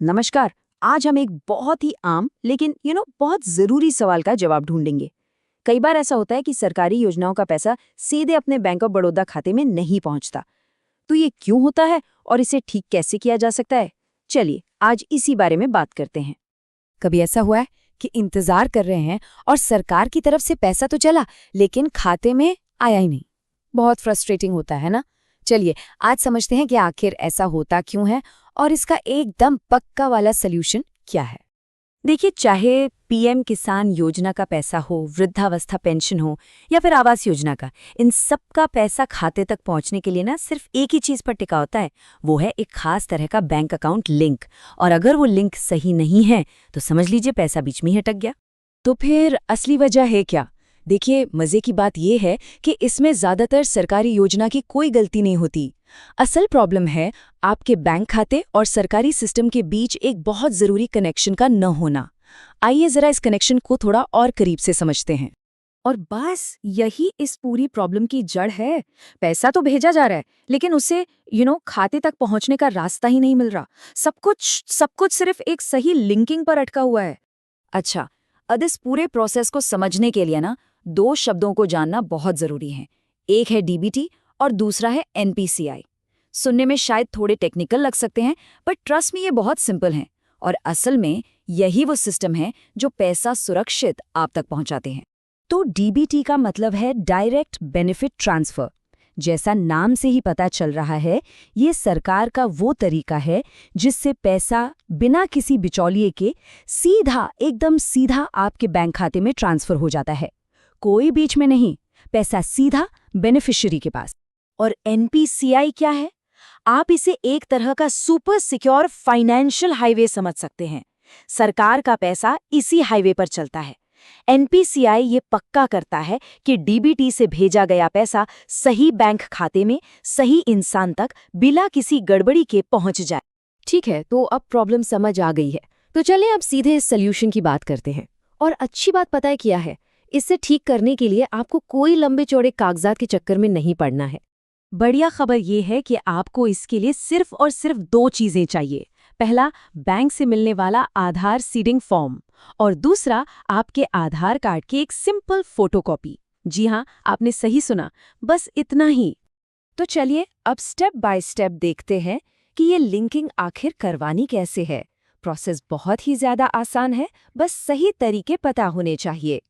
नमस्कार। आज हम एक बहुत ही आम लेकिन बहुत जरूरी सवाल का जवाब ढूंढेंगे। कई बार ऐसा होता है कि सरकारी योजनाओं का पैसा सीधे अपने बैंक ऑफ बड़ौदा खाते में नहीं पहुंचता। तो ये क्यों होता है और इसे ठीक कैसे किया जा सकता है? चलिए आज इसी बारे में बात करते हैं। कभी ऐसा हुआ है कि इंतजार कर रहे हैं और सरकार की तरफ से पैसा तो चला लेकिन खाते में आया ही नहीं। बहुत फ्रस्ट्रेटिंग होता है ना। चलिए आज समझते हैं कि आखिर ऐसा होता क्यों है और इसका एकदम पक्का वाला सल्यूशन क्या है। देखिए, चाहे पीएम किसान योजना का पैसा हो, वृद्धावस्था पेंशन हो या फिर आवास योजना का, इन सब का पैसा खाते तक पहुंचने के लिए ना सिर्फ एक ही चीज पर टिका होता है। वो है एक खास तरह का बैंक अकाउंट लिंक। और अगर वो लिंक सही नहीं है तो समझ लीजिए पैसा बीच में ही अटक गया। तो फिर असली वजह है क्या? देखिए, मजे की बात यह है कि इसमें ज्यादातर सरकारी योजना की कोई गलती नहीं होती। असल प्रॉब्लम है आपके बैंक खाते और सरकारी सिस्टम के बीच एक बहुत जरूरी कनेक्शन का न होना। आइए जरा इस कनेक्शन को थोड़ा और करीब से समझते हैं। और बस यही इस पूरी प्रॉब्लम की जड़ है। पैसा तो भेजा जा रहा है लेकिन उसे खाते तक पहुंचने का रास्ता ही नहीं मिल रहा। सब कुछ सिर्फ एक सही लिंकिंग पर अटका हुआ है। अच्छा, अब इस पूरे प्रोसेस को समझने के लिए ना दो शब्दों को जानना बहुत जरूरी है। एक है डीबीटी और दूसरा है एनपीसीआई। सुनने में शायद थोड़े टेक्निकल लग सकते हैं पर ट्रस्ट में ये बहुत सिंपल हैं। और असल में यही वो सिस्टम है जो पैसा सुरक्षित आप तक पहुंचाते हैं। तो डीबीटी का मतलब है डायरेक्ट बेनिफिट ट्रांसफर। जैसा नाम से ही पता चल रहा है, ये सरकार का वो तरीका है जिससे पैसा बिना किसी बिचौलिए के एकदम सीधा आपके बैंक खाते में ट्रांसफर हो जाता है। कोई बीच में नहीं, पैसा सीधा बेनिफिशियरी के पास। और एनपीसीआई क्या है? आप इसे एक तरह का सुपर सिक्योर फाइनेंशियल हाईवे समझ सकते हैं। सरकार का पैसा इसी हाईवे पर चलता है। एनपीसीआई ये पक्का करता है कि डीबीटी से भेजा गया पैसा सही बैंक खाते में सही इंसान तक बिना किसी गड़बड़ी के पहुंच जाए। ठीक है, तो अब प्रॉब्लम समझ आ गई है। तो चलिए अब सीधे इस सॉल्यूशन की बात करते हैं। और अच्छी बात पता है क्या है? इसे ठीक करने के लिए आपको कोई लंबे चौड़े कागजात के चक्कर में नहीं पड़ना है। बढ़िया खबर ये है कि आपको इसके लिए सिर्फ और सिर्फ दो चीजें चाहिए। पहला, बैंक से मिलने वाला आधार सीडिंग फॉर्म, और दूसरा आपके आधार कार्ड की एक सिंपल फोटोकॉपी। जी हाँ, आपने सही सुना, बस इतना ही। तो चलिए अब स्टेप बाय स्टेप देखते हैं कि ये लिंकिंग आखिर करवानी कैसे है। प्रोसेस बहुत ही ज्यादा आसान है, बस सही तरीके पता होने चाहिए।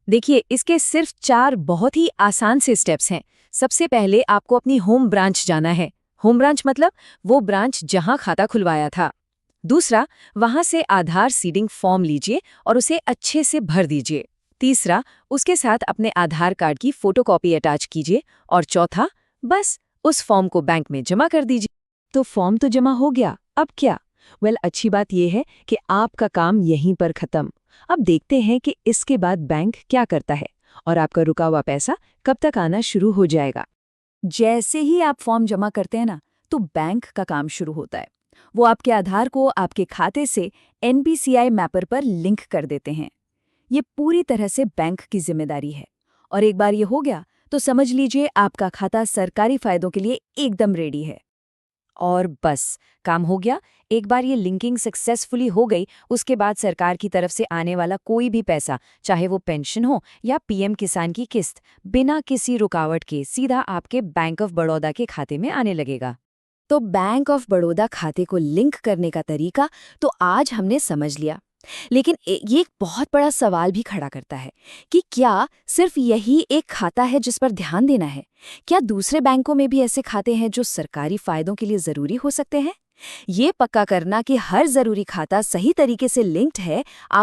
देखिए, इसके सिर्फ 4 बहुत ही आसान से स्टेप्स हैं। सबसे पहले आपको अपनी होम ब्रांच जाना है। होम ब्रांच मतलब वो ब्रांच जहां खाता खुलवाया था। दूसरा, वहां से आधार सीडिंग फॉर्म लीजिए और उसे अच्छे से भर दीजिए। तीसरा, उसके साथ अपने आधार कार्ड की फोटोकॉपी अटैच कीजिए। और चौथा, बस उस फॉर्म को बैंक में जमा कर दीजिए। तो फॉर्म तो जमा हो गया, अब क्या? अच्छी बात यह है कि आपका काम यहीं पर खत्म। अब देखते हैं कि इसके बाद बैंक क्या करता है और आपका रुका हुआ पैसा कब तक आना शुरू हो जाएगा। जैसे ही आप फॉर्म जमा करते हैं ना, तो बैंक का काम शुरू होता है। वो आपके आधार को आपके खाते से एनपीसीआई मैपर पर लिंक कर देते हैं। ये पूरी तरह से बैंक की जिम्मेदारी है। और एक बार ये हो गया तो समझ लीजिए आपका खाता सरकारी फायदों के लिए एकदम रेडी है। और बस काम हो गया। एक बार ये लिंकिंग सक्सेसफुली हो गई, उसके बाद सरकार की तरफ से आने वाला कोई भी पैसा, चाहे वो पेंशन हो या पीएम किसान की किस्त, बिना किसी रुकावट के सीधा आपके बैंक ऑफ बड़ौदा के खाते में आने लगेगा। तो बैंक ऑफ बड़ौदा खाते को लिंक करने का तरीका तो आज हमने समझ लिया। लेकिन ये एक बहुत बड़ा सवाल भी खड़ा करता है कि क्या सिर्फ यही एक खाता है जिस पर ध्यान देना है? क्या दूसरे बैंकों में भी ऐसे खाते हैं जो सरकारी फायदों के लिए जरूरी हो सकते हैं? ये पक्का करना कि हर जरूरी खाता सही तरीके से लिंक्ड है, आप